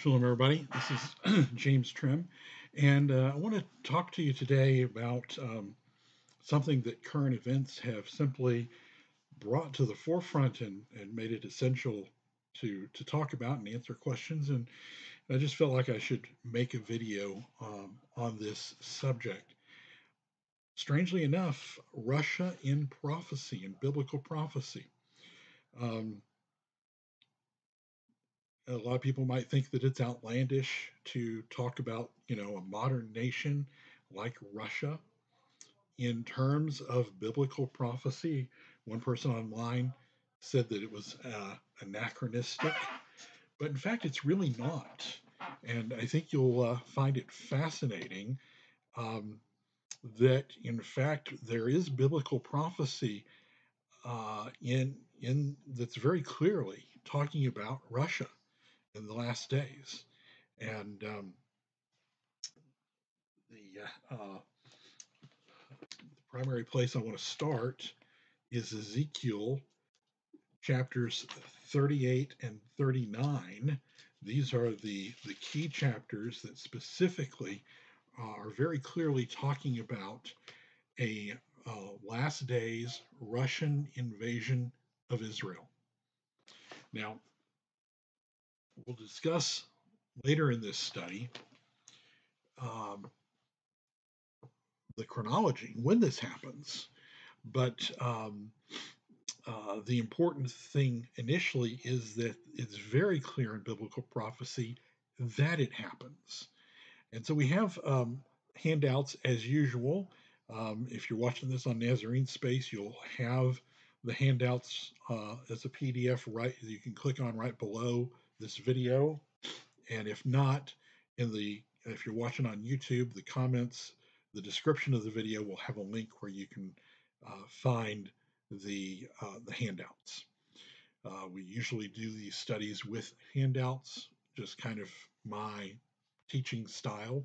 Shalom, everybody. This is James Trim, and I want to talk to you today about something that current events have simply brought to the forefront and made it essential to talk about and answer questions. And I just felt like I should make a video on this subject. Strangely enough, Russia in prophecy, in biblical prophecy. Um, a lot of people might think that it's outlandish to talk about, a modern nation like Russia in terms of biblical prophecy. One person online said that it was anachronistic, but in fact, it's really not. And I think you'll find it fascinating um, that, in fact, there is biblical prophecy in that's very clearly talking about Russia in the last days. And the primary place I want to start is Ezekiel chapters 38 and 39. These are the key chapters that specifically are very clearly talking about a last days Russian invasion of Israel. Now, we'll discuss later in this study um, the chronology when this happens, but the important thing initially is that it's very clear in biblical prophecy that it happens. And so we have handouts as usual. If you're watching this on Nazarene Space, you'll have the handouts as a PDF right you can click on right below this video. And if not, if you're watching on YouTube, the comments, the description of the video will have a link where you can find the handouts. We usually do these studies with handouts, just kind of my teaching style.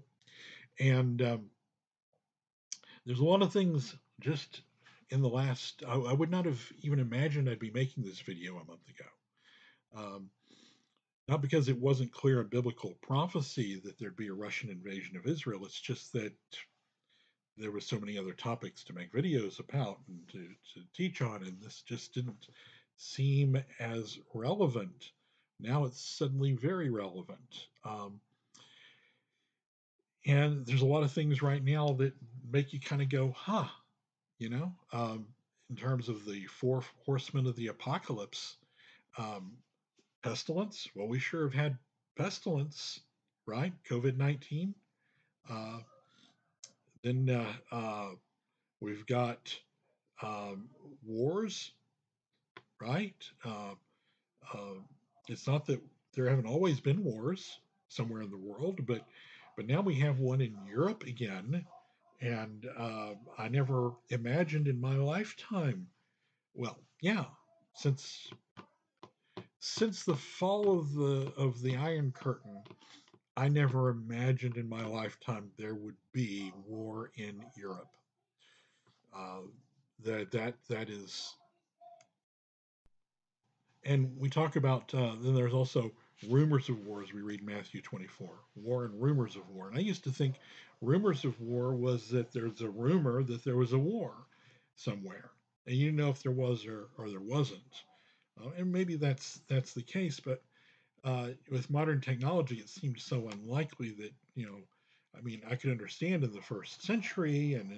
And there's a lot of things just in the last, I would not have even imagined I'd be making this video a month ago. Um, Not because it wasn't clear in biblical prophecy that there'd be a Russian invasion of Israel. It's just that there were so many other topics to make videos about and to teach on, and this just didn't seem as relevant. Now it's suddenly very relevant. And there's a lot of things right now that make you kind of go, huh, you know, in terms of the four horsemen of the apocalypse. Um, Pestilence, well, we sure have had pestilence, right? COVID-19. Uh, then we've got um, wars, right? Uh, it's not that there haven't always been wars somewhere in the world, but now we have one in Europe again, and I never imagined in my lifetime. Well, yeah, since since the fall of the Iron Curtain, I never imagined in my lifetime there would be war in Europe. Uh, that is, and we talk about then there's also rumors of war as we read Matthew 24, war and rumors of war. And I used to think rumors of war was that there's a rumor that there was a war somewhere, and you know if there was or there wasn't. And maybe that's the case, but with modern technology, it seems so unlikely that I mean, I could understand in the first century and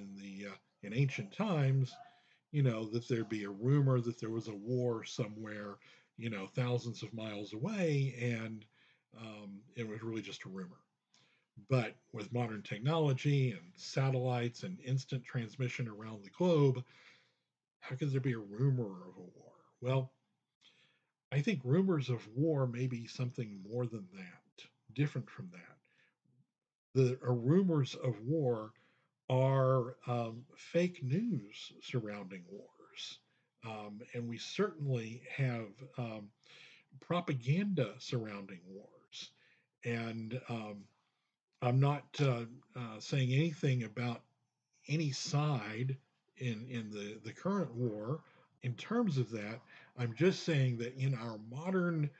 in ancient times, that there'd be a rumor that there was a war somewhere, thousands of miles away, and it was really just a rumor. But with modern technology and satellites and instant transmission around the globe, how could there be a rumor of a war? Well, I think rumors of war may be something more than that, different from that. The rumors of war are fake news surrounding wars. And we certainly have propaganda surrounding wars. And I'm not saying anything about any side in the current war in terms of that. I'm just saying that in our modern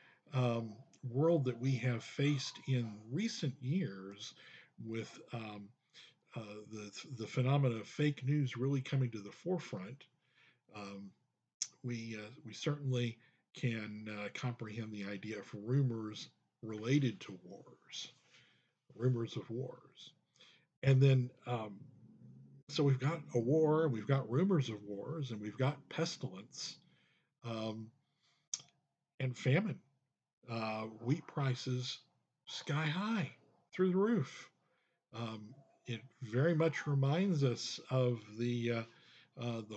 world that we have faced in recent years with the phenomena of fake news really coming to the forefront, um, we certainly can comprehend the idea of rumors related to wars, rumors of wars, and then so we've got a war, we've got rumors of wars, and we've got pestilence um, and famine. Wheat prices sky high through the roof. Um, it very much reminds us of the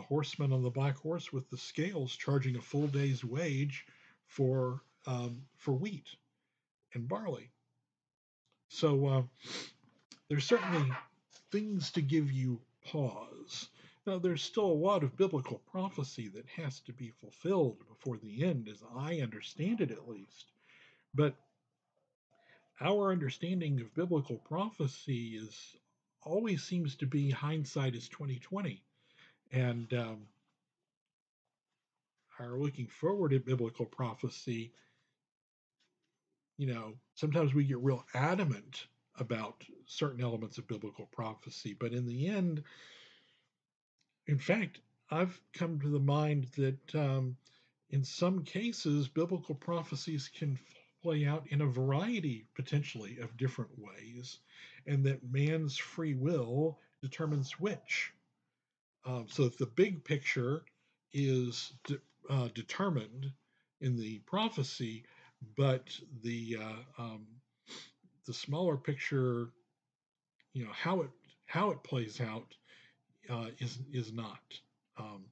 horseman on the black horse with the scales charging a full day's wage for wheat and barley. So there's certainly things to give you pause. Now, there's still a lot of biblical prophecy that has to be fulfilled before the end, as I understand it at least. But our understanding of biblical prophecy is always seems to be hindsight is 2020, and our looking forward at biblical prophecy. Sometimes we get real adamant about certain elements of biblical prophecy, but in the end, in fact, I've come to the mind that in some cases, biblical prophecies can play out in a variety, potentially, of different ways, and that man's free will determines which. So if the big picture is determined in the prophecy, but the smaller picture, how it plays out is not. Um,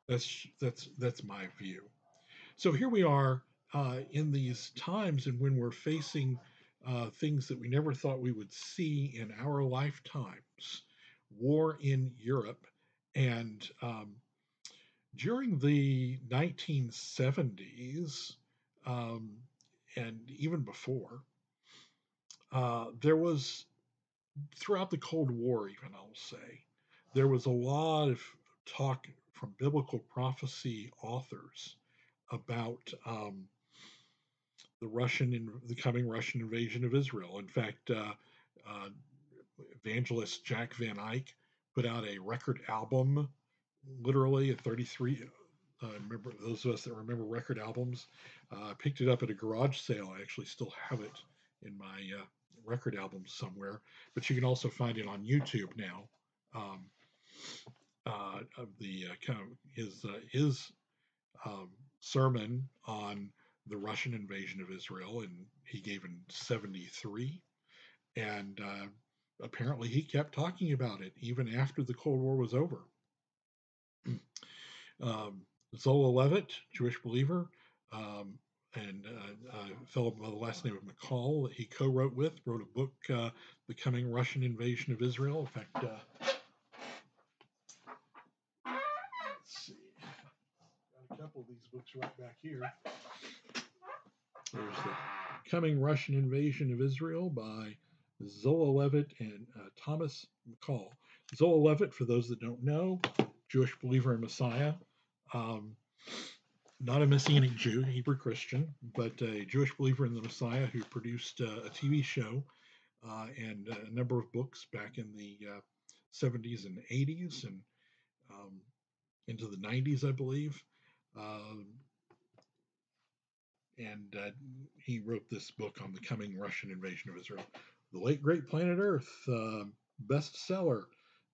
that's my view. So here we are in these times, and when we're facing things that we never thought we would see in our lifetimes, war in Europe, and during the 1970s, um, and even before, there was throughout the Cold War, even I'll say, there was a lot of talk from biblical prophecy authors about the coming Russian invasion of Israel. In fact, uh, evangelist Jack Van Eyck put out a record album, literally a 33. Remember those of us that remember record albums? I picked it up at a garage sale. I actually still have it in my record albums somewhere, but you can also find it on YouTube now. Um, of the kind of his um, sermon on the Russian invasion of Israel, and he gave in '73, and apparently he kept talking about it even after the Cold War was over. um, Zola Levitt, Jewish believer, um, and a fellow by the last name of McCall that he co-wrote with, wrote a book, The Coming Russian Invasion of Israel. In fact, let's see, got a couple of these books right back here. There's The Coming Russian Invasion of Israel by Zola Levitt and Thomas McCall. Zola Levitt, for those that don't know, Jewish believer in Messiah. Um, Not a Messianic Jew, Hebrew Christian, but a Jewish believer in the Messiah who produced a TV show and a number of books back in the 70s and 80s and um, into the 90s, I believe. Um, and he wrote this book on the coming Russian invasion of Israel. The Late Great Planet Earth, bestseller,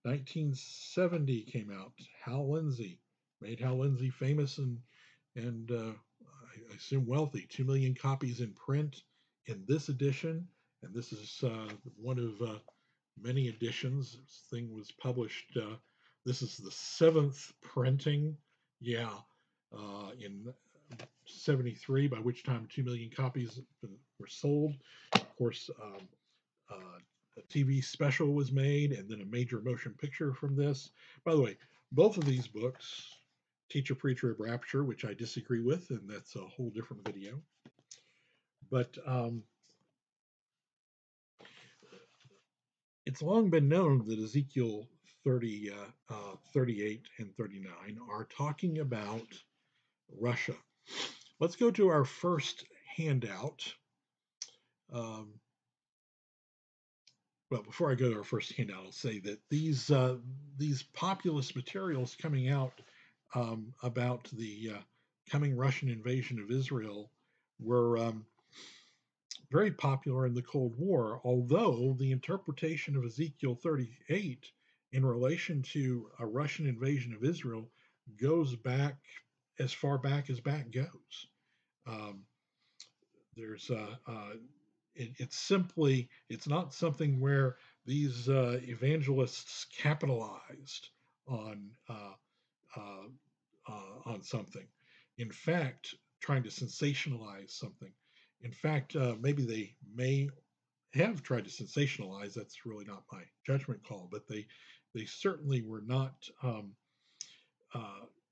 1970 came out. Hal Lindsey made Hal Lindsey famous and I assume wealthy. 2 million copies in print in this edition, and this is one of many editions. This thing was published. This is the seventh printing. Yeah, in '73, by which time 2 million copies were sold. Of course, a TV special was made, and then a major motion picture from this. By the way, both of these books, Teacher, Preacher of Rapture, which I disagree with, and that's a whole different video. But it's long been known that Ezekiel 30, 38, and 39 are talking about Russia. Let's go to our first handout. Well, before I go to our first handout, I'll say that these populist materials coming out about the coming Russian invasion of Israel were very popular in the Cold War, although the interpretation of Ezekiel 38 in relation to a Russian invasion of Israel goes back as far back as back goes. Um, there's it's not something where these evangelists capitalized on on something. In fact, trying to sensationalize something. In fact, maybe they may have tried to sensationalize. That's really not my judgment call, but they certainly were not uh,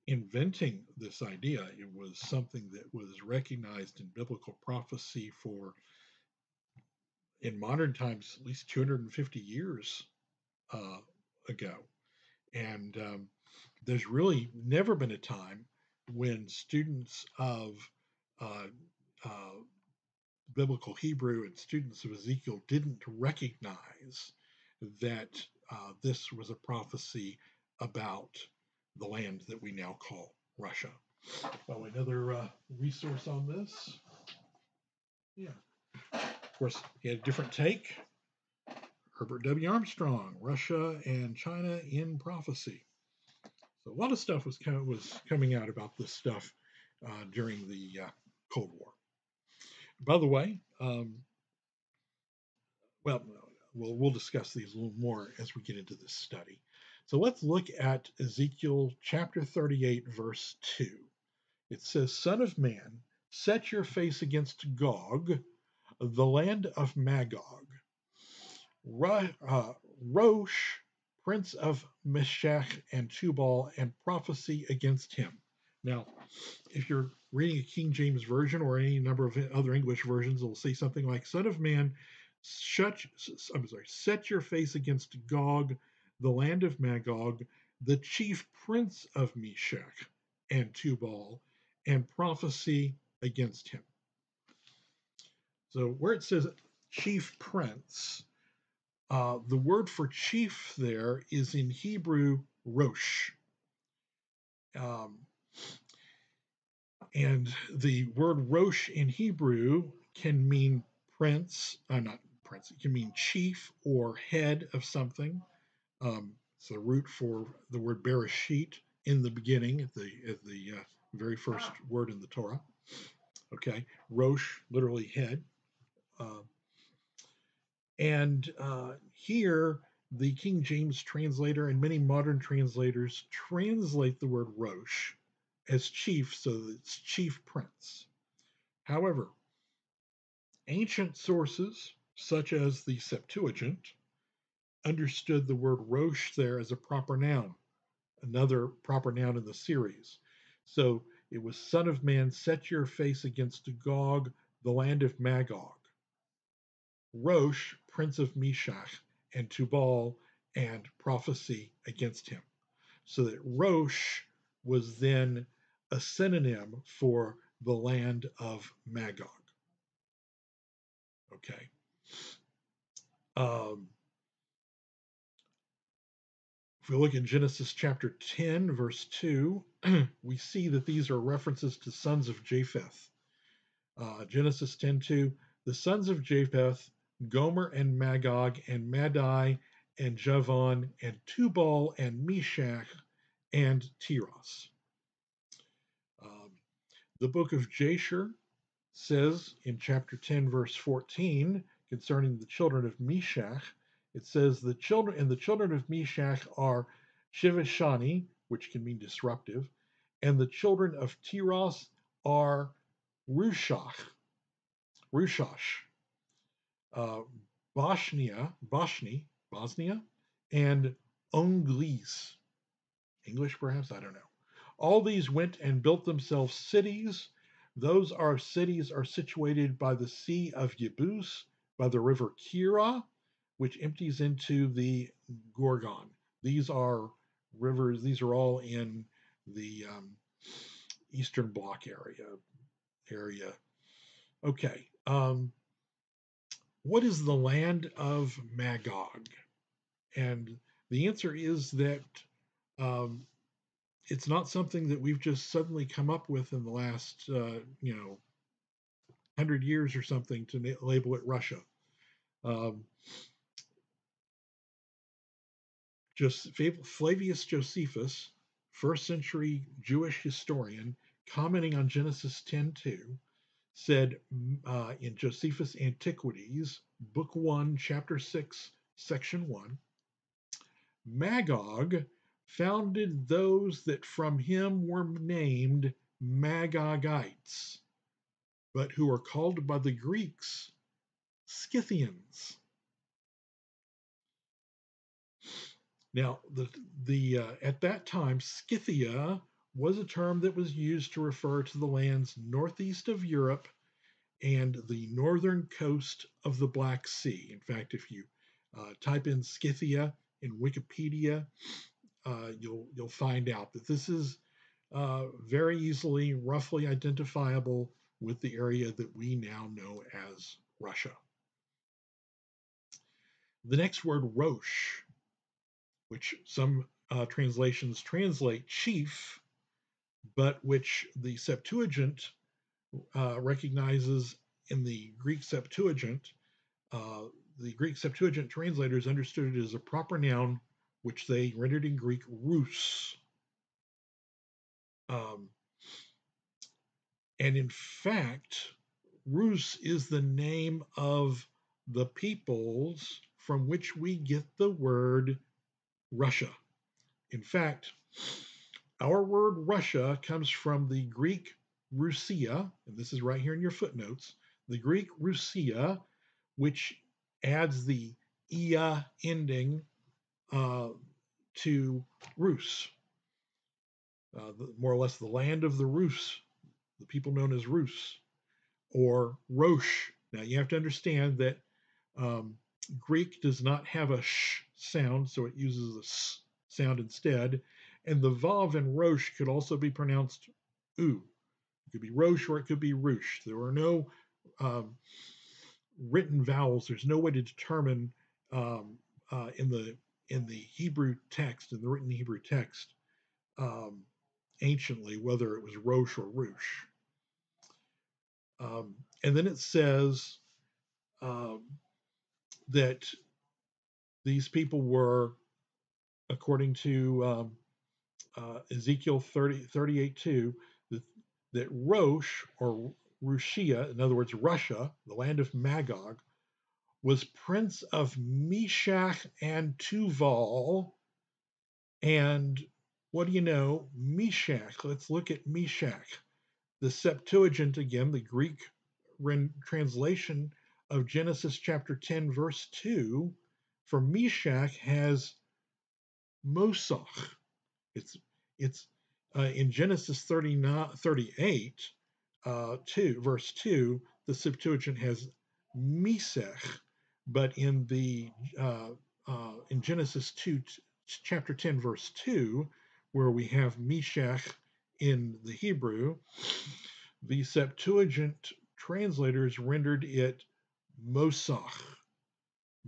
inventing this idea. It was something that was recognized in biblical prophecy for, in modern times, at least 250 years uh, ago. And there's really never been a time when students of uh, uh, biblical Hebrew and students of Ezekiel didn't recognize that this was a prophecy about the land that we now call Russia. Oh, another resource on this. Yeah. Of course, he had a different take. Herbert W. Armstrong, Russia and China in Prophecy. So a lot of stuff was coming out about this stuff during the Cold War. By the way, well, we'll discuss these a little more as we get into this study. So let's look at Ezekiel chapter 38, verse 2. It says, Son of man, set your face against Gog, the land of Magog. Rosh, prince of Meshach and Tubal, and prophecy against him. Now, if you're reading a King James version or any number of other English versions, it'll say something like, Son of man, set your face against Gog, the land of Magog, the chief prince of Meshach and Tubal, and prophecy against him. So where it says chief prince, the word for chief there is in Hebrew Rosh. And the word Rosh in Hebrew can mean prince, not prince, it can mean chief or head of something. It's the root for the word Bereshit in the beginning, at the very first word in the Torah. Okay, Rosh, literally head. And here, the King James translator and many modern translators translate the word Rosh as chief, so that it's chief prince. However, ancient sources, such as the Septuagint, understood the word Rosh there as a proper noun, another proper noun in the series. So it was, Son of man, set your face against Gog, the land of Magog. Rosh, prince of Meshach, and Tubal, and prophecy against him. So that Rosh was then a synonym for the land of Magog. Okay. If we look in Genesis chapter 10, verse 2, we see that these are references to sons of Japheth. Genesis 10:2, the sons of Japheth, Gomer and Magog and Madai and Javan and Tubal and Meshach and Tiras. The book of Jasher says in chapter 10, verse 14, concerning the children of Meshach, it says the children of Meshach are Shivashani, which can mean disruptive, and the children of Tiras are Rushash, Bosnia, and Onglis. English, perhaps? I don't know. All these went and built themselves cities. Those cities are situated by the Sea of Yebus, by the river Kira, which empties into the Gorgon. These are rivers, these are all in the Eastern Bloc area. Okay. what is the land of Magog? And the answer is that um, it's not something that we've just suddenly come up with in the last, 100 years or something to label it Russia. Um, Flavius Josephus, first century Jewish historian, commenting on Genesis 10:2, said in Josephus' Antiquities, Book 1, Chapter 6, Section 1, Magog founded those that from him were named Magogites, but who are called by the Greeks Scythians. Now, at that time, Scythia was a term that was used to refer to the lands northeast of Europe and the northern coast of the Black Sea. In fact, if you type in Scythia in Wikipedia, you'll find out that this is very easily, roughly identifiable with the area that we now know as Russia. The next word, Rosh, which some translations translate chief, but which the Septuagint recognizes in the Greek Septuagint. The Greek Septuagint translators understood it as a proper noun, which they rendered in Greek rus. And in fact, Rus is the name of the peoples from which we get the word Russia. In fact, our word Russia comes from the Greek Rusia, and this is right here in your footnotes, the Greek Rusia, which adds the ia ending to Rus, more or less the land of the Rus, the people known as Rus, or Rosh. Now you have to understand that Greek does not have a sh sound, so it uses a s sound instead. And the vav in Rosh could also be pronounced u. It could be Rosh or it could be Rush. There are no written vowels. There's no way to determine in the Hebrew text, in the written Hebrew text, anciently, whether it was Rosh or Rush. And then it says that these people were, according to Ezekiel 38:2, that Rosh, or Rushia, in other words, Russia, the land of Magog, was prince of Meshach and Tuval. And what do you know? Meshach. Let's look at Meshach. The Septuagint, again, the Greek translation of Genesis chapter 10, verse 2, for Meshach has Mosach. It's in Genesis 38, 2, verse 2, the Septuagint has Mesech, but in Genesis 2, chapter 10, verse 2, where we have Meshach in the Hebrew, the Septuagint translators rendered it Mosach.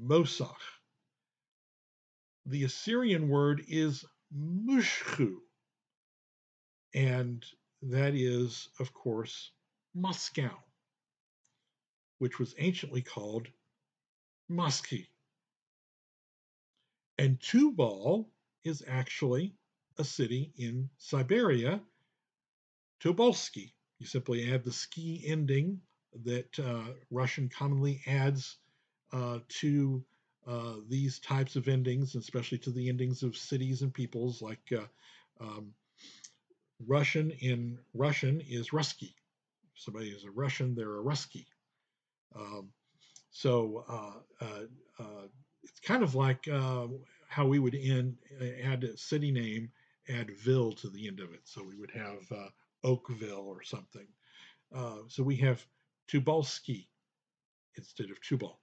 Mosach. The Assyrian word is Mushchu, and that is, of course, Moscow, which was anciently called Mosky. And Tubal is actually a city in Siberia, Tobolsky. You simply add the ski ending that Russian commonly adds to these types of endings, especially to the endings of cities and peoples, like Russian in Russian is Rusky. If somebody is a Russian, they're a Rusky. It's kind of like how we would add a city name, add ville to the end of it. So we would have Oakville or something. So we have Tubalsky instead of Tubal,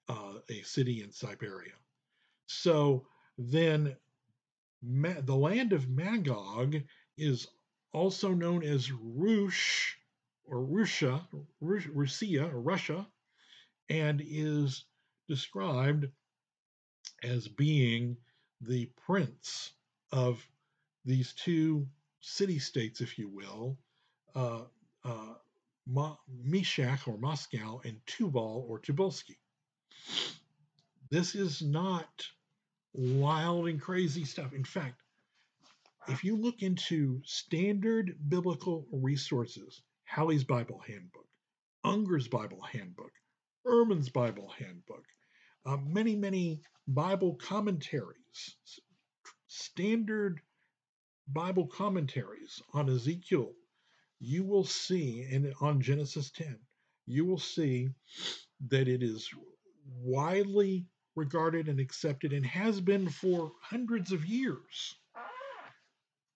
a city in Siberia. So then the land of Magog is also known as Rush or Russia, Russia, and is described as being the prince of these two city states, if you will, uh, uh, Meshach or Moscow and Tubal or Tobolsky. This is not wild and crazy stuff. In fact, if you look into standard biblical resources, Halley's Bible Handbook, Unger's Bible Handbook, Ehrman's Bible Handbook, many Bible commentaries, standard Bible commentaries on Ezekiel, you will see, and on Genesis 10, you will see that it is widely regarded and accepted and has been for hundreds of years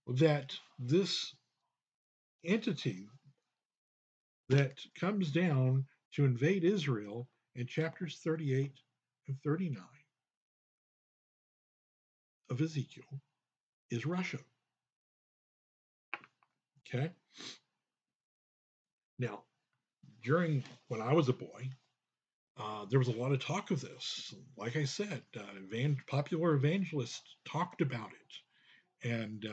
that this entity that comes down to invade Israel in chapters 38 and 39 of Ezekiel is Russia. Okay? Now, during when I was a boy, there was a lot of talk of this. Like I said, popular evangelists talked about it. And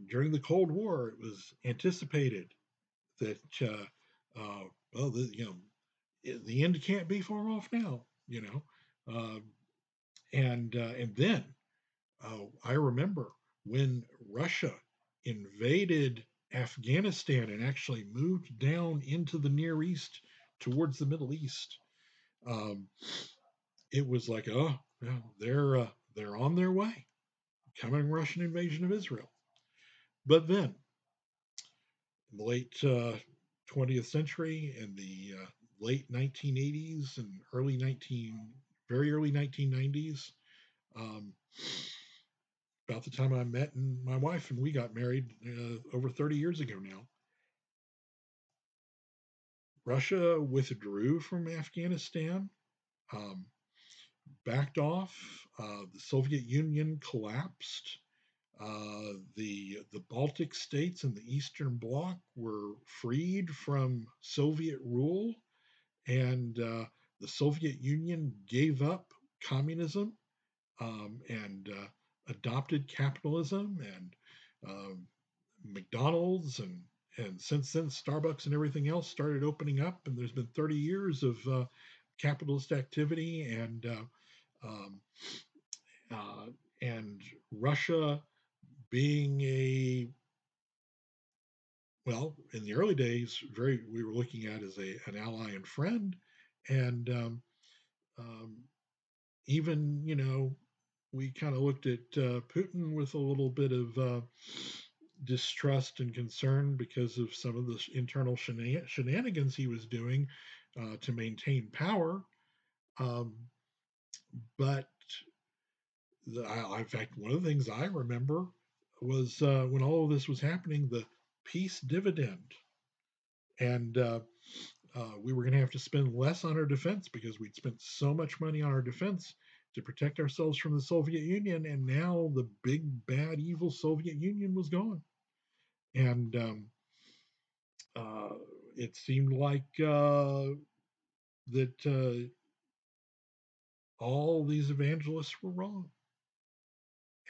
during the Cold War, it was anticipated that, well, the end can't be far off now, you know. Uh, and then I remember when Russia invaded Afghanistan and actually moved down into the Near East towards the Middle East. Um, it was like, oh, well, they're on their way, coming Russian invasion of Israel. But then, in the late 20th century and the late 1980s and very early 1990s, um, about the time I met my wife and we got married over 30 years ago now, Russia withdrew from Afghanistan, um, backed off. The Soviet Union collapsed. The Baltic states and the Eastern Bloc were freed from Soviet rule, and the Soviet Union gave up communism, and adopted capitalism and um, McDonald's, and since then Starbucks and everything else started opening up, and there's been 30 years of capitalist activity, um, uh, and Russia being a, well, in the early days, we were looking at as an ally and friend, and um, even, we kind of looked at Putin with a little bit of distrust and concern because of some of the internal shenanigans he was doing to maintain power. Um, but in fact, one of the things I remember was when all of this was happening, the peace dividend. And we were going to have to spend less on our defense because we'd spent so much money on our defense to protect ourselves from the Soviet Union. And now the big, bad, evil Soviet Union was gone. And uh, it seemed like that all these evangelists were wrong.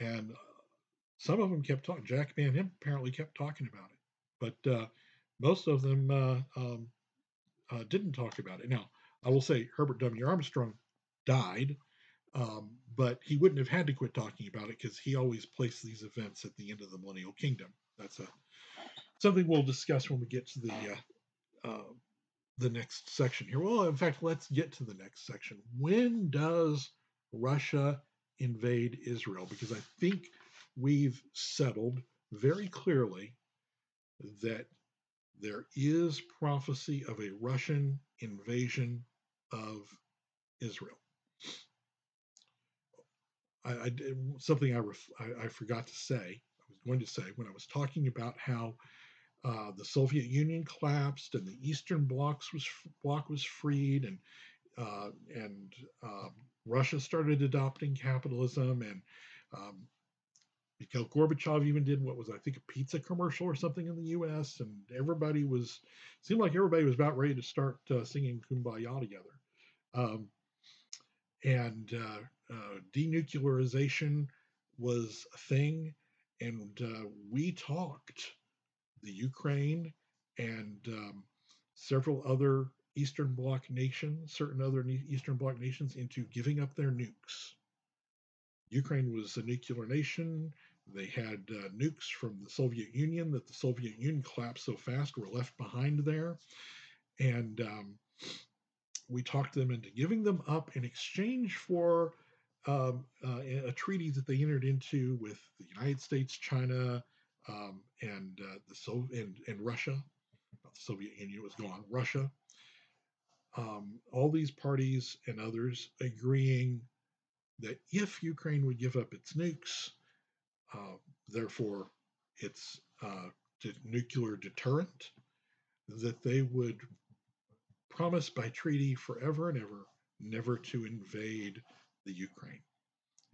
And some of them kept talking. Jack Van Imp apparently kept talking about it. But most of them didn't talk about it. Now, I will say Herbert W. Armstrong died, but he wouldn't have had to quit talking about it because he always placed these events at the end of the Millennial Kingdom. That's something we'll discuss when we get to the next section here. Well, in fact, let's get to the next section. When does Russia invade Israel? Because I think we've settled very clearly that there is prophecy of a Russian invasion of Israel. Something I forgot to say. I was going to say when I was talking about how the Soviet Union collapsed and the Eastern Bloc was freed, and Russia started adopting capitalism, and um, Mikhail Gorbachev even did what was, I think, a pizza commercial or something in the U.S., and seemed like everybody was about ready to start singing "Kumbaya" together. Um, and Denuclearization was a thing, and we talked the Ukraine and several other Eastern Bloc nations, certain other Eastern Bloc nations, into giving up their nukes. Ukraine was a nuclear nation. They had nukes from the Soviet Union that the Soviet Union collapsed so fast were left behind there. And we talked them into giving them up in exchange for a treaty that they entered into with the United States, China, and and Russia. Not the Soviet Union, was gone. Russia. All these parties and others agreeing that if Ukraine would give up its nukes, therefore its nuclear deterrent, that they would promise by treaty forever and ever never to invade the Ukraine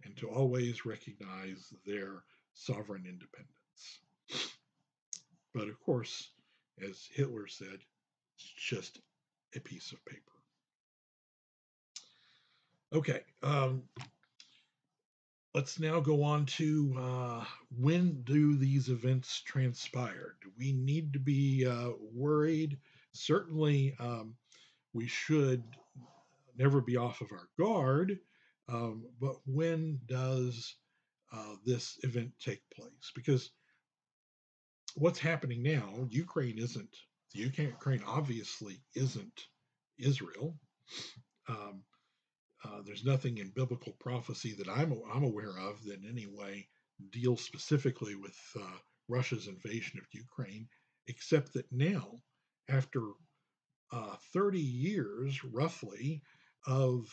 and to always recognize their sovereign independence. But of course, as Hitler said, it's just a piece of paper. Okay, let's now go on to when do these events transpire? Do we need to be worried? Certainly, we should never be off of our guard. But when does this event take place? Because what's happening now, Ukraine obviously isn't Israel. Um, there's nothing in biblical prophecy that I'm aware of that in any way deals specifically with Russia's invasion of Ukraine, except that now, after 30 years roughly of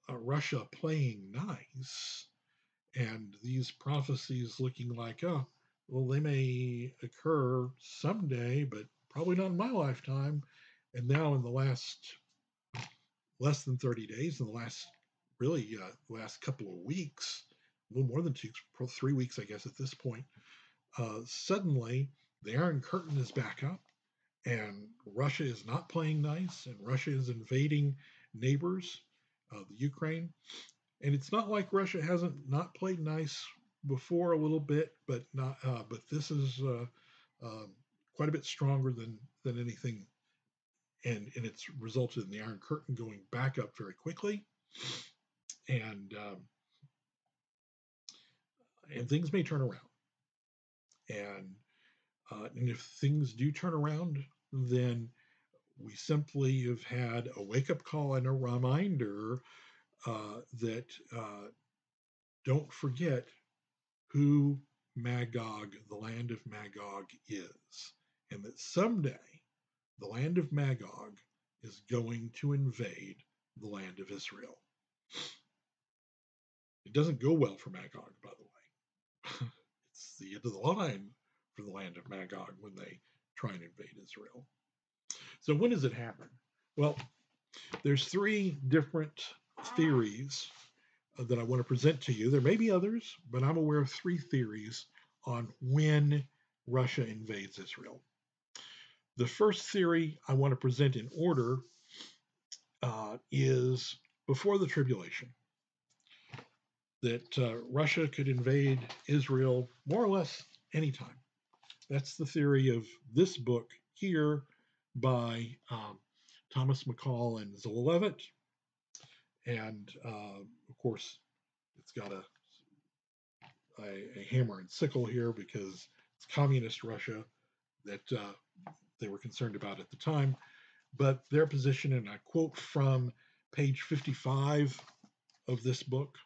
Russia playing nice, and these prophecies looking like, oh, well, they may occur someday, but probably not in my lifetime. And now, in the last less than 30 days, in the last last couple of weeks, a little more than 3 weeks, I guess, at this point, suddenly the Iron Curtain is back up, and Russia is not playing nice, and Russia is invading neighbors, the Ukraine. And it's not like Russia hasn't not played nice before a little bit, but not. But this is quite a bit stronger than anything, and it's resulted in the Iron Curtain going back up very quickly, and things may turn around. And if things do turn around, then we simply have had a wake up call and a reminder that don't forget who Magog, the land of Magog, is, and that someday the land of Magog is going to invade the land of Israel. It doesn't go well for Magog, by the way. It's the end of the line for the land of Magog when they try and invade Israel. So when does it happen? Well, there's three different theories that I want to present to you. There may be others, but I'm aware of three theories on when Russia invades Israel. The first theory I want to present in order is before the tribulation, that Russia could invade Israel more or less anytime. That's the theory of this book here by Thomas McCall and Zola Levitt. And of course, it's got a hammer and sickle here because it's communist Russia that they were concerned about at the time. But their position, and I quote from page 55 of this book: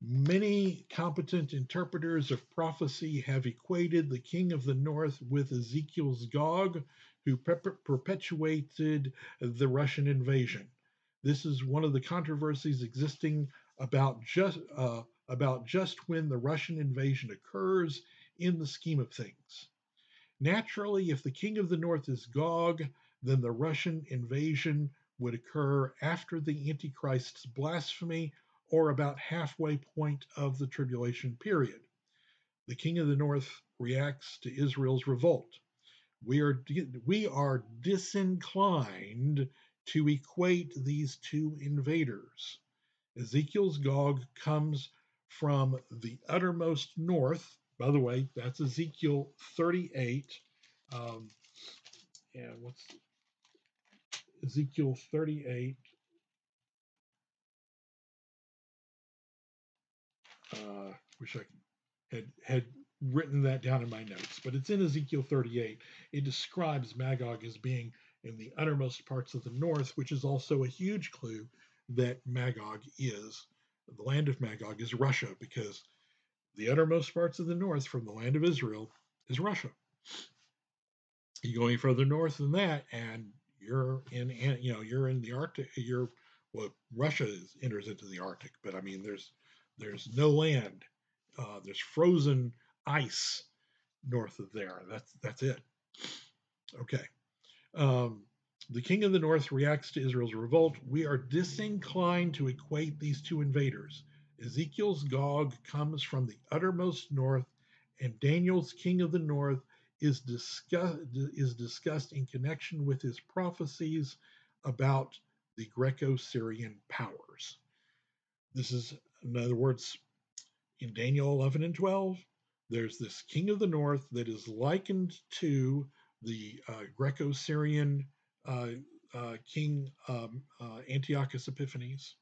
many competent interpreters of prophecy have equated the king of the north with Ezekiel's Gog, who perpetuated the Russian invasion. This is one of the controversies existing about just when the Russian invasion occurs in the scheme of things. Naturally, if the king of the north is Gog, then the Russian invasion would occur after the Antichrist's blasphemy or about halfway point of the tribulation period. The king of the north reacts to Israel's revolt. We are disinclined to equate these two invaders. Ezekiel's Gog comes from the uttermost north. By the way, that's Ezekiel 38. Um, and what's Ezekiel 38? Wish I had written that down in my notes, but it's in Ezekiel 38. It describes Magog as being in the uttermost parts of the north, which is also a huge clue that the land of Magog is Russia, because the uttermost parts of the north from the land of Israel is Russia. You go any further north than that, and you're in the Arctic. Russia enters into the Arctic, but I mean there's no land. There's frozen ice north of there. That's it. Okay. Um, the king of the north reacts to Israel's revolt. We are disinclined to equate these two invaders. Ezekiel's Gog comes from the uttermost north, and Daniel's king of the north is discussed in connection with his prophecies about the Greco-Syrian powers. This is, in other words, in Daniel 11 and 12, there's this king of the north that is likened to the Greco-Syrian king Antiochus Epiphanes,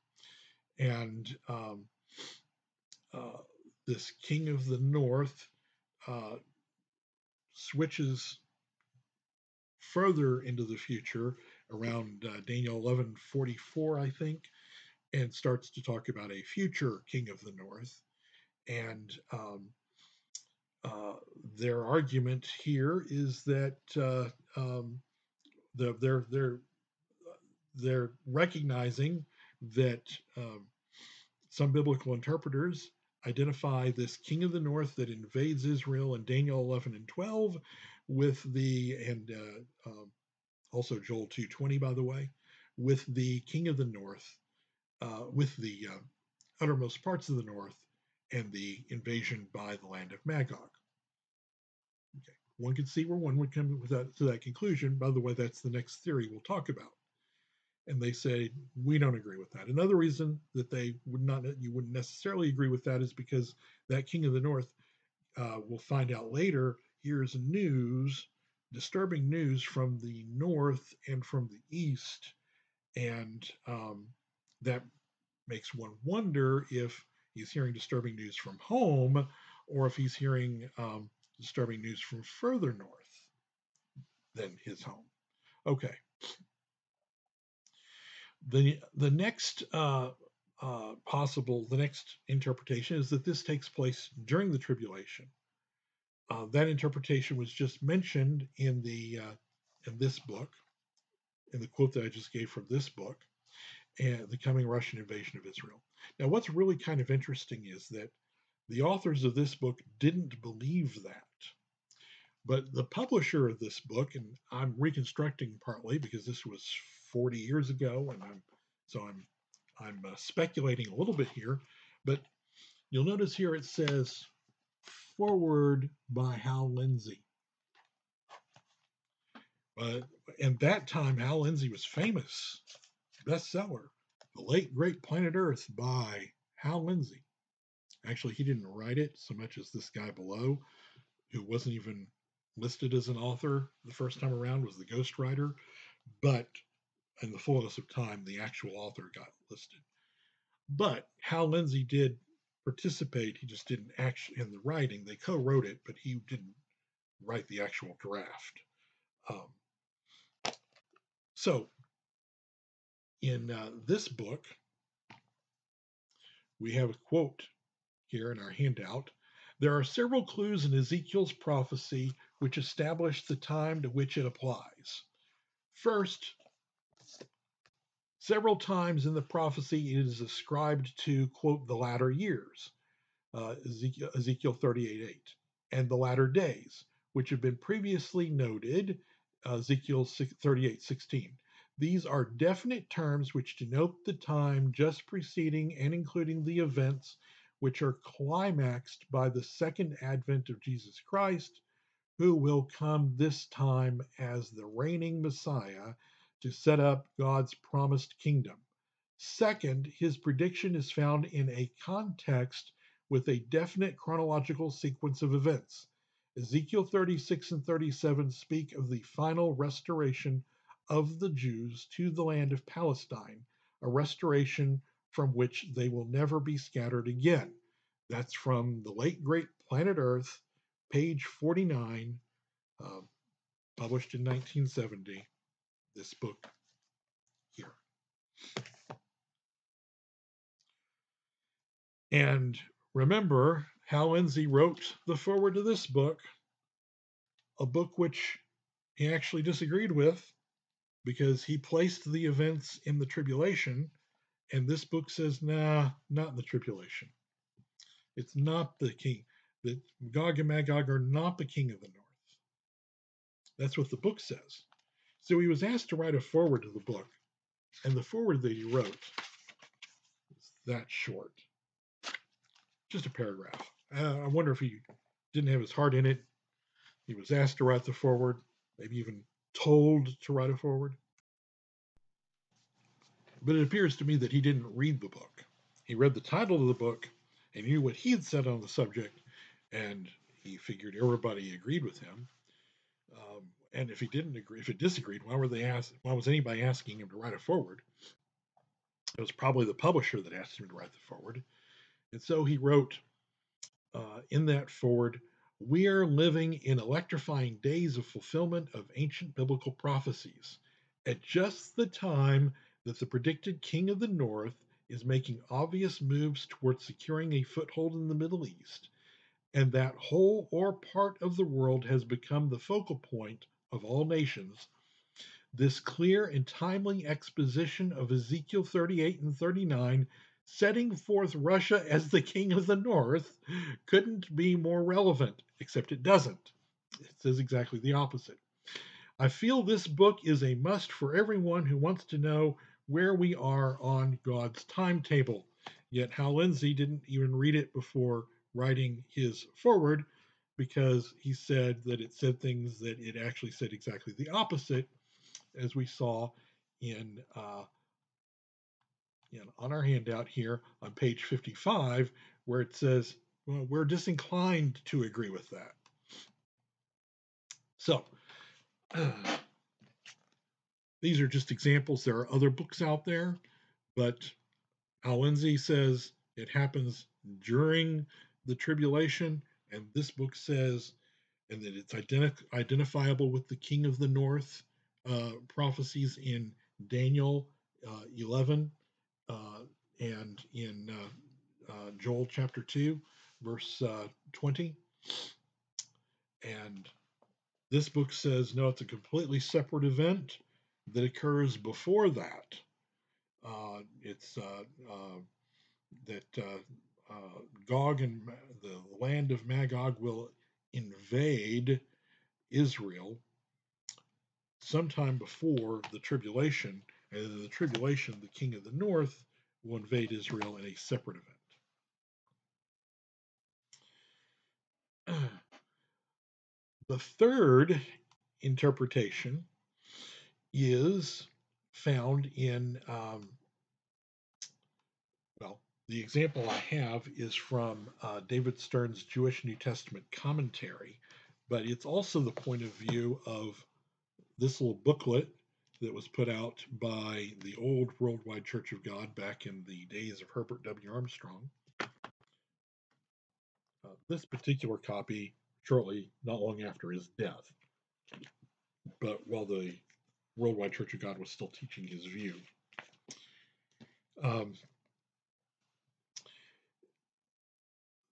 and this king of the north uh, switches further into the future around Daniel 11:44, I think, and starts to talk about a future king of the north. And uh, their argument here is that the, they're recognizing that some biblical interpreters identify this king of the north that invades Israel in Daniel 11 and 12 with also Joel 2:20, by the way, with the king of the north, with the uttermost parts of the north, and the invasion by the land of Magog. Okay. One could see where one would come to that conclusion. By the way, that's the next theory we'll talk about. And they say we don't agree with that. Another reason that you wouldn't necessarily agree with that is because that king of the north, we'll find out later, hears disturbing news from the north and from the east, and that makes one wonder if he's hearing disturbing news from home or if he's hearing disturbing news from further north than his home. Okay. The next the next interpretation is that this takes place during the tribulation. That interpretation was just mentioned in this book, in the quote that I just gave from this book, and the coming Russian invasion of Israel. Now, what's really kind of interesting is that the authors of this book didn't believe that. But the publisher of this book, and I'm reconstructing partly because this was 40 years ago, and I'm speculating a little bit here, but you'll notice here it says forward by Hal Lindsey. And that time, Hal Lindsey was famous, bestseller, The Late Great Planet Earth by Hal Lindsey. Actually, he didn't write it so much as this guy below, who wasn't even listed as an author the first time around, was the ghostwriter. But in the fullness of time, the actual author got listed. But Hal Lindsey did participate. He just didn't actually in the writing. They co-wrote it, but he didn't write the actual draft. So in this book, we have a quote here in our handout. There are several clues in Ezekiel's prophecy which establish the time to which it applies. First, several times in the prophecy it is ascribed to, quote, the latter years, Ezekiel 38:8, and the latter days, which have been previously noted, Ezekiel 38:16. These are definite terms which denote the time just preceding and including the events which are climaxed by the second advent of Jesus Christ, who will come this time as the reigning Messiah to set up God's promised kingdom. Second, his prediction is found in a context with a definite chronological sequence of events. Ezekiel 36 and 37 speak of the final restoration of the Jews to the land of Palestine, a restoration from which they will never be scattered again. That's from the late great Planet Earth, page 49, uh, published in 1970, this book here. And remember, Hal Lindsey wrote the foreword to this book, a book which he actually disagreed with because he placed the events in the tribulation, and this book says, nah, not in the tribulation. It's not the king. That Gog and Magog are not the king of the north. That's what the book says. So he was asked to write a foreword to the book, and the foreword that he wrote is that short. Just a paragraph. I wonder if he didn't have his heart in it. He was asked to write the foreword, maybe even told to write a foreword. But it appears to me that he didn't read the book. He read the title of the book and knew what he had said on the subject, and he figured everybody agreed with him. And if he didn't agree, if it disagreed, why was anybody asking him to write a foreword? It was probably the publisher that asked him to write the foreword. And so he wrote in that foreword, "We are living in electrifying days of fulfillment of ancient biblical prophecies. At just the time that the predicted king of the north is making obvious moves towards securing a foothold in the Middle East, and that whole or part of the world has become the focal point of all nations, this clear and timely exposition of Ezekiel 38 and 39, setting forth Russia as the king of the north, couldn't be more relevant, except it doesn't. It says exactly the opposite. I feel this book is a must for everyone who wants to know where we are on God's timetable." Yet Hal Lindsey didn't even read it before writing his foreword, because he said that it said things that it actually said exactly the opposite, as we saw in, on our handout here on page 55, where it says, well, we're disinclined to agree with that. So these are just examples. There are other books out there, but Hal Lindsey says it happens during the tribulation, and this book says, and that it's identifiable with the king of the north prophecies in Daniel 11 and in Joel chapter 2, verse 20. And this book says, no, it's a completely separate event that occurs before that. It's that Gog and the land of Magog will invade Israel sometime before the tribulation, and in the tribulation, the king of the north will invade Israel in a separate event. The third interpretation is found in, the example I have is from David Stern's Jewish New Testament commentary, but it's also the point of view of this little booklet that was put out by the old Worldwide Church of God back in the days of Herbert W. Armstrong. This particular copy, shortly, not long after his death, but while the Worldwide Church of God was still teaching his view.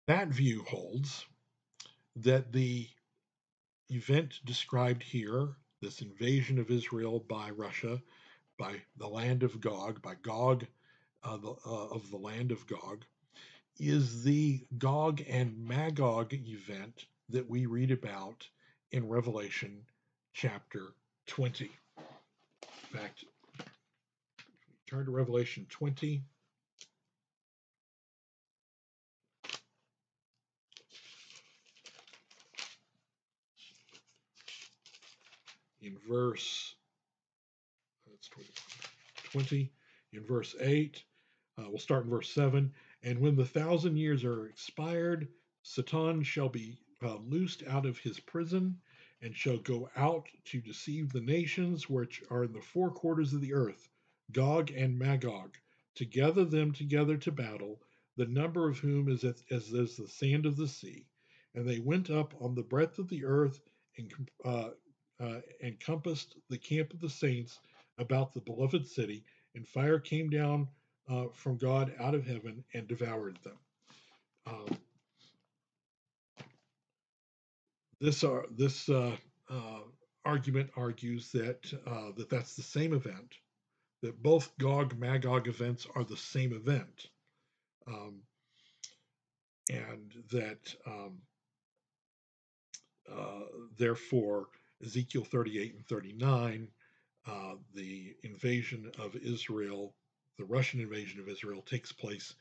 That view holds that the event described here, this invasion of Israel by Russia, by the land of Gog, by Gog of the land of Gog, is the Gog and Magog event that we read about in Revelation chapter 20. In fact, turn to Revelation 20. in verse, that's 20, in verse 8. We'll start in verse 7. And when the 1,000 years are expired, Satan shall be loosed out of his prison and shall go out to deceive the nations which are in the four quarters of the earth, Gog and Magog, to gather them together to battle, the number of whom is as the sand of the sea. And they went up on the breadth of the earth and encompassed the camp of the saints about the beloved city, and fire came down from God out of heaven and devoured them. This argument argues that that's the same event, that both Gog Magog events are the same event, and that therefore Ezekiel 38 and 39, the invasion of Israel, the Russian invasion of Israel, takes place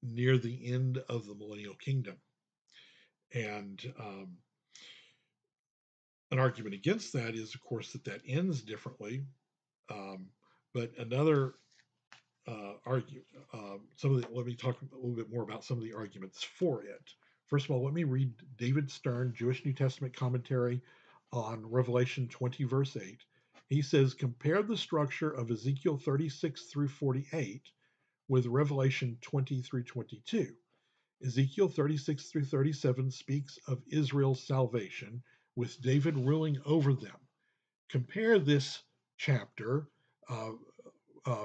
near the end of the millennial kingdom. And an argument against that is, of course, that ends differently. But another let me talk a little bit more about some of the arguments for it. First of all, let me read David Stern, Jewish New Testament commentary on Revelation 20, verse 8. He says, compare the structure of Ezekiel 36 through 48 with Revelation 20 through 22. Ezekiel 36 through 37 speaks of Israel's salvation, with David ruling over them. Compare this chapter,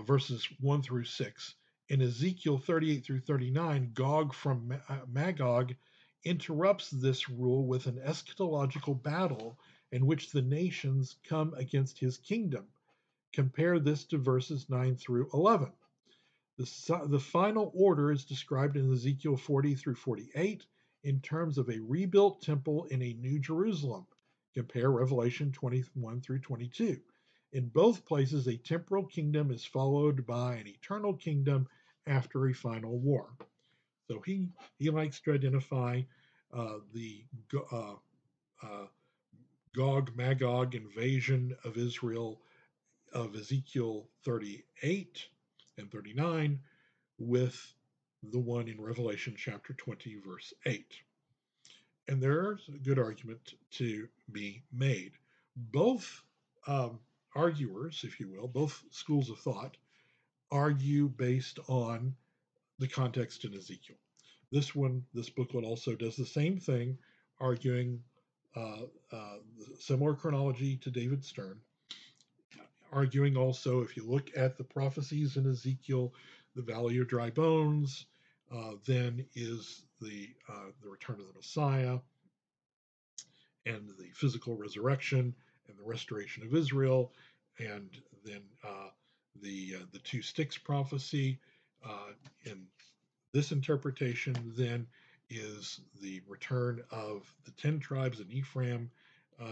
verses 1 through 6. In Ezekiel 38 through 39, Gog from Magog interrupts this rule with an eschatological battle in which the nations come against his kingdom. Compare this to verses 9 through 11. The final order is described in Ezekiel 40 through 48 in terms of a rebuilt temple in a new Jerusalem. Compare Revelation 21 through 22. In both places, a temporal kingdom is followed by an eternal kingdom after a final war. So he likes to identify the Gog Magog invasion of Israel of Ezekiel 38 and 39 with the one in Revelation chapter 20, verse 8. And there's a good argument to be made. Both arguers, if you will, both schools of thought, argue based on the context in Ezekiel. This booklet also does the same thing, arguing similar chronology to David Stern, arguing also, if you look at the prophecies in Ezekiel, the valley of dry bones, then is the return of the Messiah, and the physical resurrection, and the restoration of Israel, and then the two sticks prophecy. In this interpretation, then, is the return of the 10 tribes in Ephraim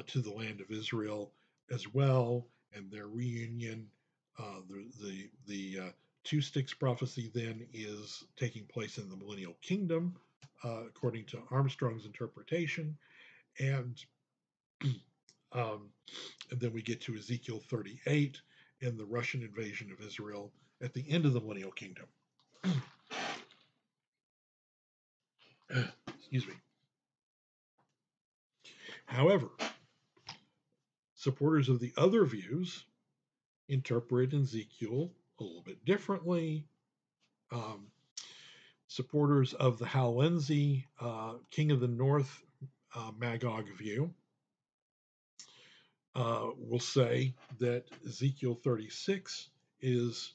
to the land of Israel as well, and their reunion. The two sticks prophecy then is taking place in the millennial kingdom, according to Armstrong's interpretation, and and then we get to Ezekiel 38 and the Russian invasion of Israel at the end of the millennial kingdom. Excuse me. However, supporters of the other views interpret Ezekiel a little bit differently. Supporters of the Hallenzi King of the North Magog view will say that Ezekiel 36 is,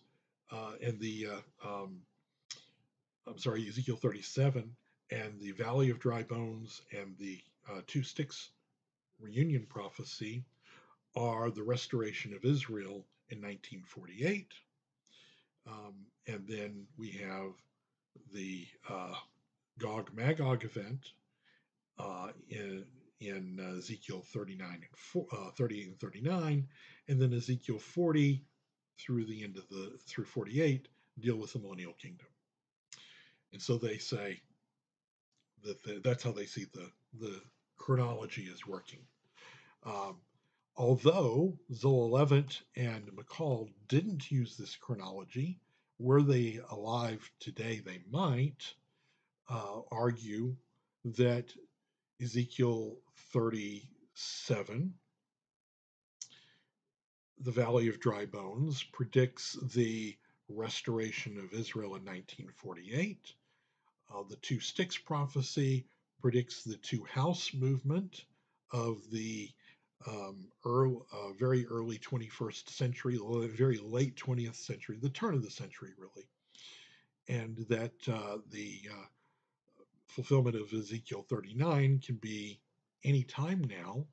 Ezekiel 37 and the Valley of Dry Bones and the two sticks reunion prophecy are the restoration of Israel in 1948. And then we have the Gog Magog event in Ezekiel 38 and 39, and then Ezekiel 40 through 48 deal with the millennial kingdom. And so they say that that's how they see the chronology is working. Although Zoe Levitt and McCall didn't use this chronology, were they alive today, they might argue that Ezekiel 37, the Valley of Dry Bones, predicts the restoration of Israel in 1948. The Two Sticks prophecy predicts the Two House movement of the very early 21st century, very late 20th century, the turn of the century, really. And that the fulfillment of Ezekiel 39 can be any time now,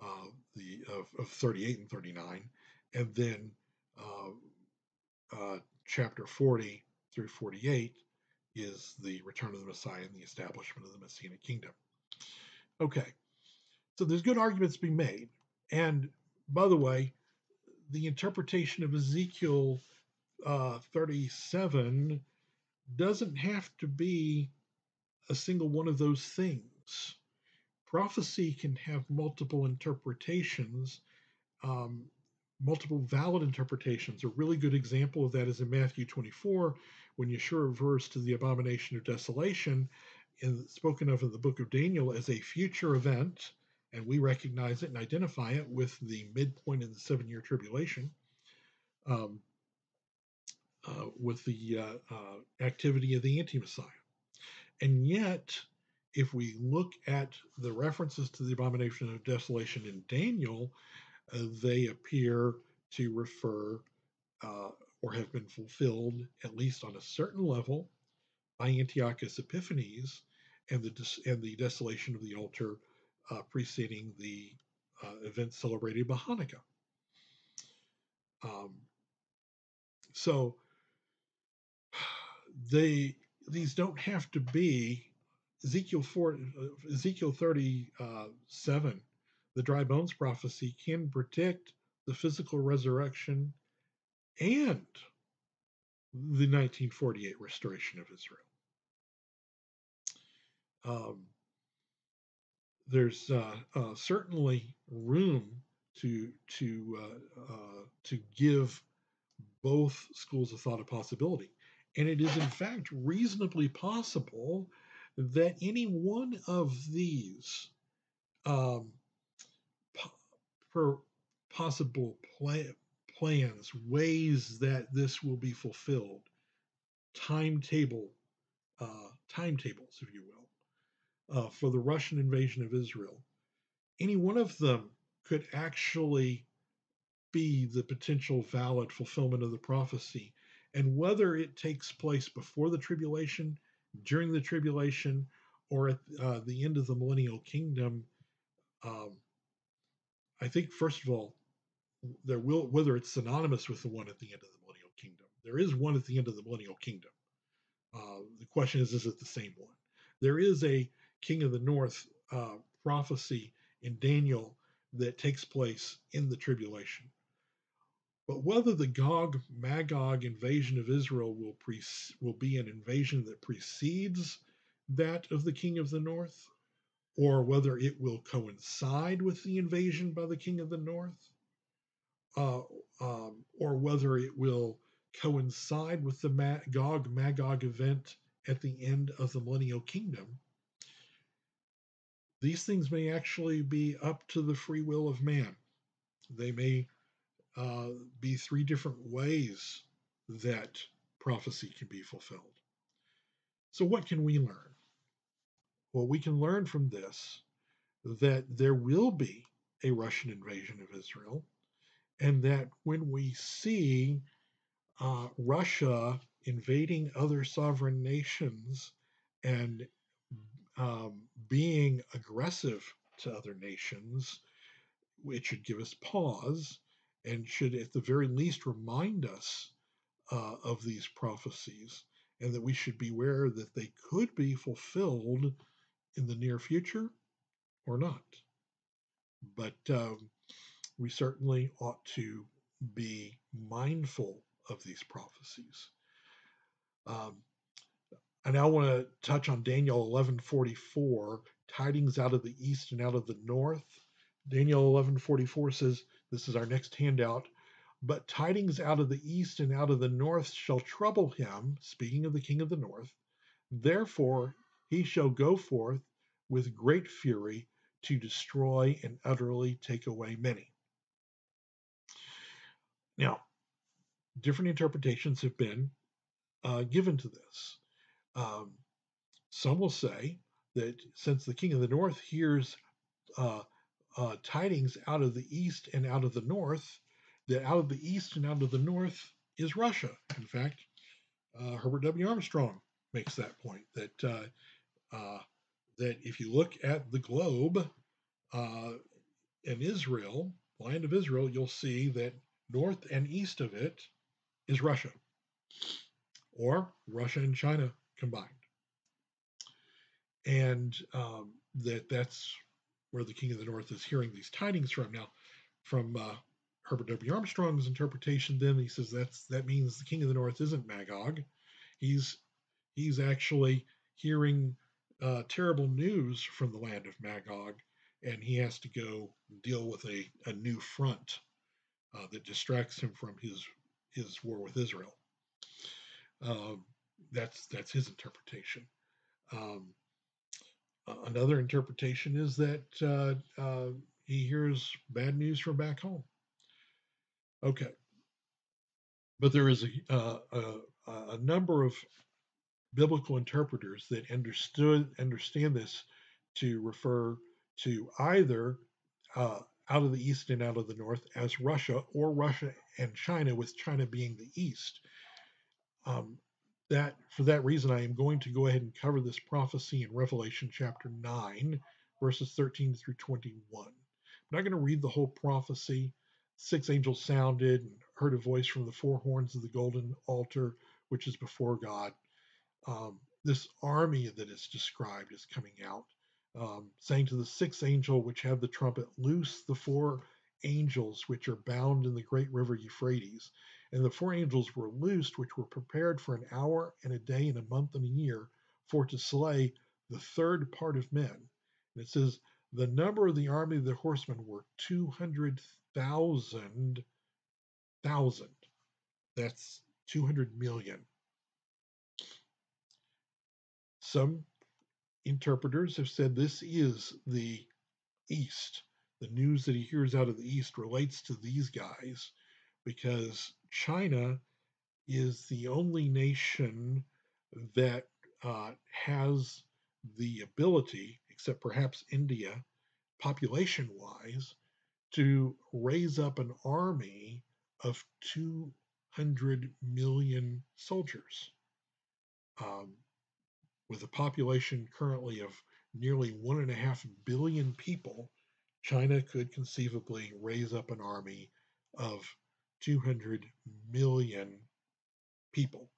of 38 and 39, and then chapter 40 through 48 is the return of the Messiah and the establishment of the Messianic kingdom. Okay, so there's good arguments to be made. And by the way, the interpretation of Ezekiel 37 doesn't have to be a single one of those things. Prophecy can have multiple interpretations, um, multiple valid interpretations. A really good example of that is in Matthew 24, when Yeshua refers to the abomination of desolation, spoken of in the book of Daniel as a future event, and we recognize it and identify it with the midpoint in the 7-year tribulation, um, with the activity of the anti-Messiah. And yet, if we look at the references to the abomination of desolation in Daniel, they appear to refer or have been fulfilled, at least on a certain level, by Antiochus Epiphanes and the desolation of the altar preceding the event celebrated by Hanukkah. So these don't have to be Ezekiel 37, the dry bones prophecy can predict the physical resurrection and the 1948 restoration of Israel. There's certainly room to give both schools of thought a possibility, and it is in fact reasonably possible that any one of these um, possible plans, ways that this will be fulfilled, timetables, if you will, for the Russian invasion of Israel. Any one of them could actually be the potential valid fulfillment of the prophecy. And whether it takes place before the tribulation, during the tribulation, or at the end of the millennial kingdom, I think, first of all, whether it's synonymous with the one at the end of the millennial kingdom. There is one at the end of the millennial kingdom. The question is it the same one? There is a King of the North prophecy in Daniel that takes place in the tribulation. But whether the Magog invasion of Israel will be an invasion that precedes that of the King of the North, or whether it will coincide with the invasion by the King of the North, or whether it will coincide with the Magog event at the end of the millennial kingdom, these things may actually be up to the free will of man. They may be 3 different ways that prophecy can be fulfilled. So, what can we learn? Well, we can learn from this that there will be a Russian invasion of Israel, and that when we see Russia invading other sovereign nations and being aggressive to other nations, it should give us pause and should at the very least remind us of these prophecies, and that we should beware that they could be fulfilled in the near future or not. But we certainly ought to be mindful of these prophecies. I now want to touch on Daniel 11:44, tidings out of the east and out of the north. Daniel 11:44 says, this is our next handout, but tidings out of the east and out of the north shall trouble him, speaking of the king of the north. Therefore he shall go forth with great fury to destroy and utterly take away many. Now, different interpretations have been given to this. Um, some will say that since the king of the north hears uh, tidings out of the east and out of the north, that out of the east and out of the north is Russia. In fact, Herbert W. Armstrong makes that point that if you look at the globe in Israel, land of Israel, you'll see that north and east of it is Russia, or Russia and China combined, and that's where the king of the north is hearing these tidings from. Now, from Herbert W. Armstrong's interpretation, then he says that means the king of the north isn't Magog. He's he's actually hearing terrible news from the land of Magog, and he has to go deal with a new front that distracts him from his war with Israel. Um, that's his interpretation. Um, Another interpretation is that he hears bad news from back home. Okay, but there is a number of biblical interpreters that understand this to refer to either out of the east and out of the north as Russia, or Russia and China, with China being the east. Um, that for that reason, I am going to go ahead and cover this prophecy in Revelation chapter 9, verses 13 through 21. I'm not going to read the whole prophecy. Six angels sounded and heard a voice from the four horns of the golden altar, which is before God. This army that is described is coming out, saying to the sixth angel, which had the trumpet, loose the four angels which are bound in the great river Euphrates. And the four angels were loosed, which were prepared for an hour and a day and a month and a year, for to slay the third part of men. And it says, the number of the army of the horsemen were 200,000. That's 200 million. Some interpreters have said this is the East. The news that he hears out of the East relates to these guys, because China is the only nation that has the ability, except perhaps India, population wise, to raise up an army of 200 million soldiers. Um, with a population currently of nearly 1.5 billion people, China could conceivably raise up an army of 200 million people.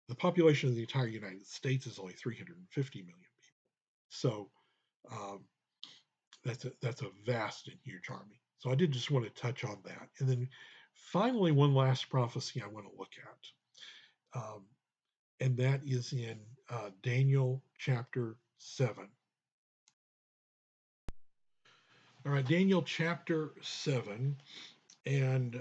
The population of the entire United States is only 350 million people. So um, that's a vast and huge army. So I did just want to touch on that. And then finally, one last prophecy I want to look at. And that is in Daniel chapter 7. All right, Daniel chapter 7, and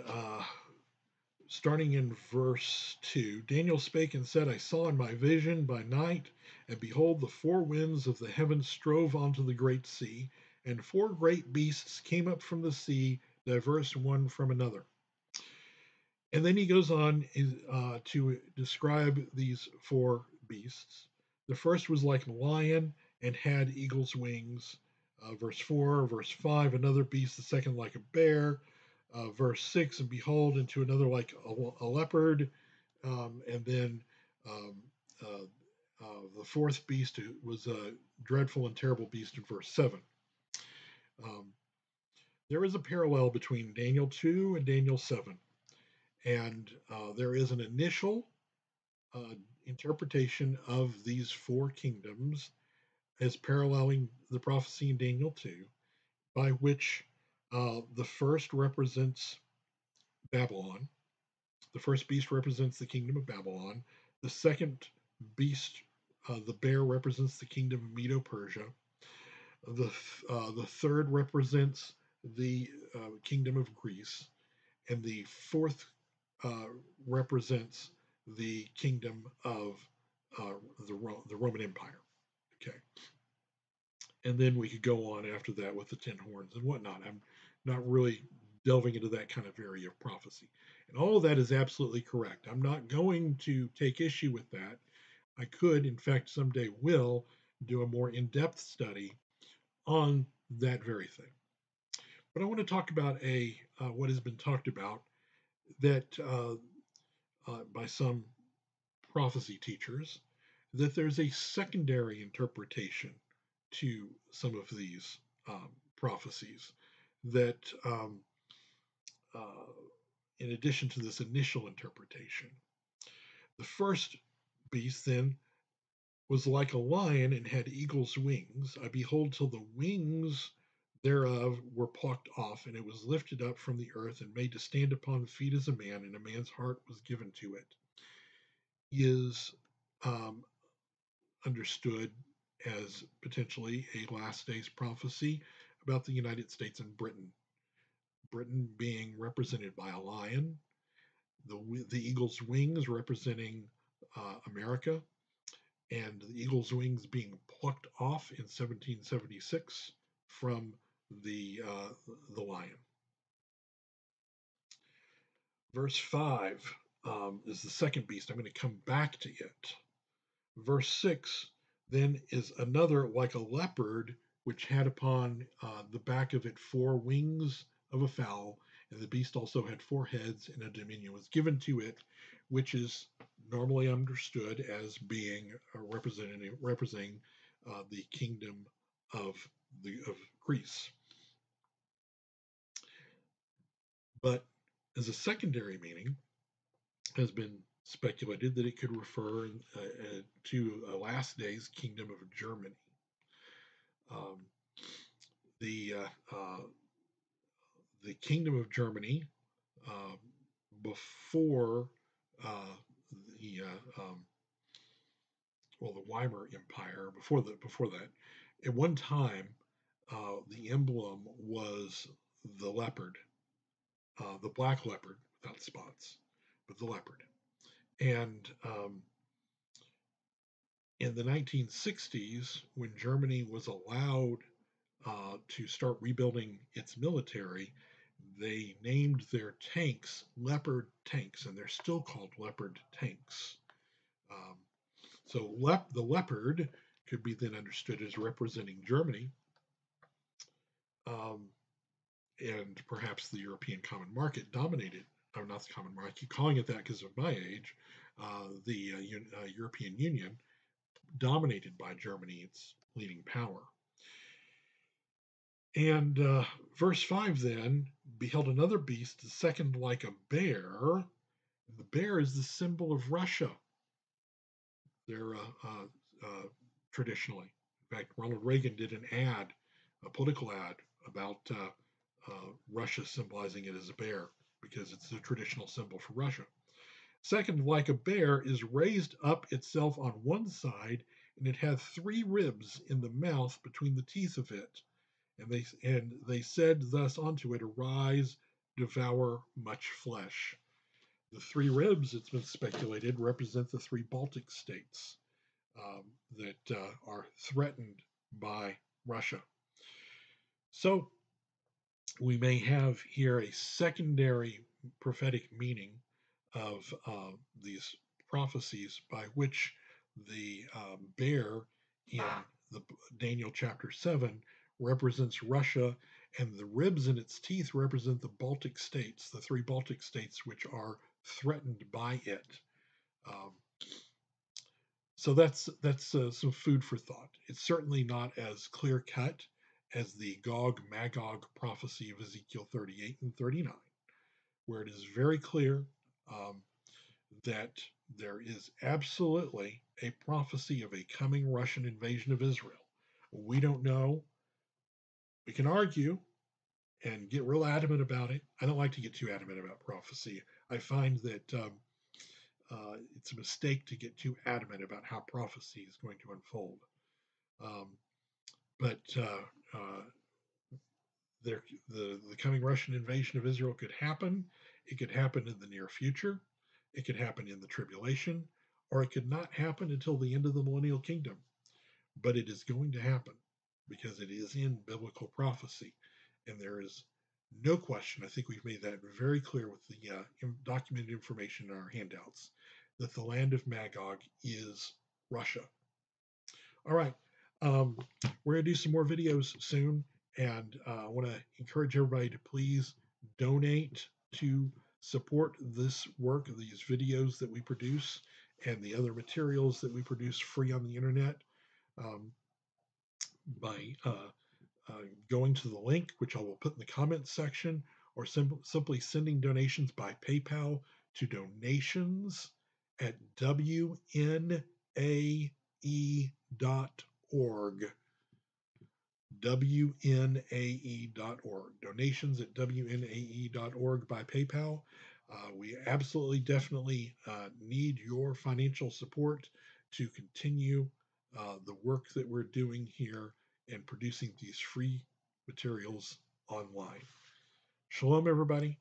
starting in verse 2. Daniel spake and said, I saw in my vision by night, and behold, the four winds of the heavens strove onto the great sea, and four great beasts came up from the sea, diverse one from another. And then he goes on to describe these four beasts. The first was like a lion and had eagle's wings. Verse 4, verse 5, another beast, the second like a bear. Verse 6, and behold, into another like a leopard. And then um, the fourth beast was a dreadful and terrible beast in verse 7. Um, there is a parallel between Daniel 2 and Daniel 7. And there is an initial uh, interpretation of these four kingdoms as paralleling the prophecy in Daniel 2, by which the first represents Babylon. The first beast represents the kingdom of Babylon. The second beast, the bear, represents the kingdom of Medo Persia. The third represents the kingdom of Greece, and the fourth uh, represents the kingdom of uh, the Roman Empire. Okay, and then we could go on after that with the ten horns and whatnot. I'm not really delving into that kind of area of prophecy, and all of that is absolutely correct. I'm not going to take issue with that. I could, in fact, someday will do a more in-depth study on that very thing. But I want to talk about a what has been talked about that by some prophecy teachers, that there's a secondary interpretation to some of these prophecies that uh, in addition to this initial interpretation. The first beast then was like a lion and had eagle's wings. I behold till the wings thereof were plucked off, and it was lifted up from the earth and made to stand upon the feet as a man, and a man's heart was given to it. Is um, understood as potentially a last days prophecy about the United States and Britain. Britain being represented by a lion, the eagle's wings representing America, and the eagle's wings being plucked off in 1776 from the lion. Verse 5 is the second beast. I'm going to come back to it. Verse 6 then is another like a leopard, which had upon the back of it four wings of a fowl, and the beast also had four heads, and a dominion was given to it, which is normally understood as being representing the kingdom of of Greece. But as a secondary meaning, has been speculated that it could refer to a last days kingdom of Germany. Um, the the kingdom of Germany uh, before uh, the well the Weimar Empire before that at one time the emblem was the leopard, the black leopard without spots, but the leopard. And in the 1960s, when Germany was allowed to start rebuilding its military, they named their tanks Leopard tanks, and they're still called Leopard tanks. Um, so the Leopard could be then understood as representing Germany, um, and perhaps the European common market dominated, or not the common market, I keep calling it that because of my age, the European Union dominated by Germany, its leading power. And verse 5 then beheld another beast, the second like a bear. The bear is the symbol of Russia. They're traditionally. In fact, Ronald Reagan did an ad, a political ad, about Russia symbolizing it as a bear because it's the traditional symbol for Russia. Second, like a bear, is raised up itself on one side, and it hath three ribs in the mouth between the teeth of it. And they said thus unto it, Arise, devour much flesh. The three ribs, it's been speculated, represent the three Baltic states that are threatened by Russia. So we may have here a secondary prophetic meaning of these prophecies by which the bear in the Daniel chapter 7 represents Russia, and the ribs in its teeth represent the Baltic states, the three Baltic states which are threatened by it. Um, so that's some food for thought. It's certainly not as clear cut as the Gog Magog prophecy of Ezekiel 38 and 39, where it is very clear um, that there is absolutely a prophecy of a coming Russian invasion of Israel. We don't know. We can argue and get real adamant about it. I don't like to get too adamant about prophecy. I find that it's a mistake to get too adamant about how prophecy is going to unfold. Um, But there, the coming Russian invasion of Israel could happen. It could happen in the near future. It could happen in the tribulation, or it could not happen until the end of the millennial kingdom. But it is going to happen because it is in biblical prophecy. And there is no question, I think we've made that very clear with the documented information in our handouts, that the land of Magog is Russia. All right. Um, we're going to do some more videos soon. And I want to encourage everybody to please donate to support this work, these videos that we produce, and the other materials that we produce free on the internet um, by going to the link, which I will put in the comments section, or simply sending donations by PayPal to donations at wnae.org. wnae.org. Donations at wnae.org by PayPal. We absolutely, definitely need your financial support to continue the work that we're doing here and producing these free materials online. Shalom, everybody.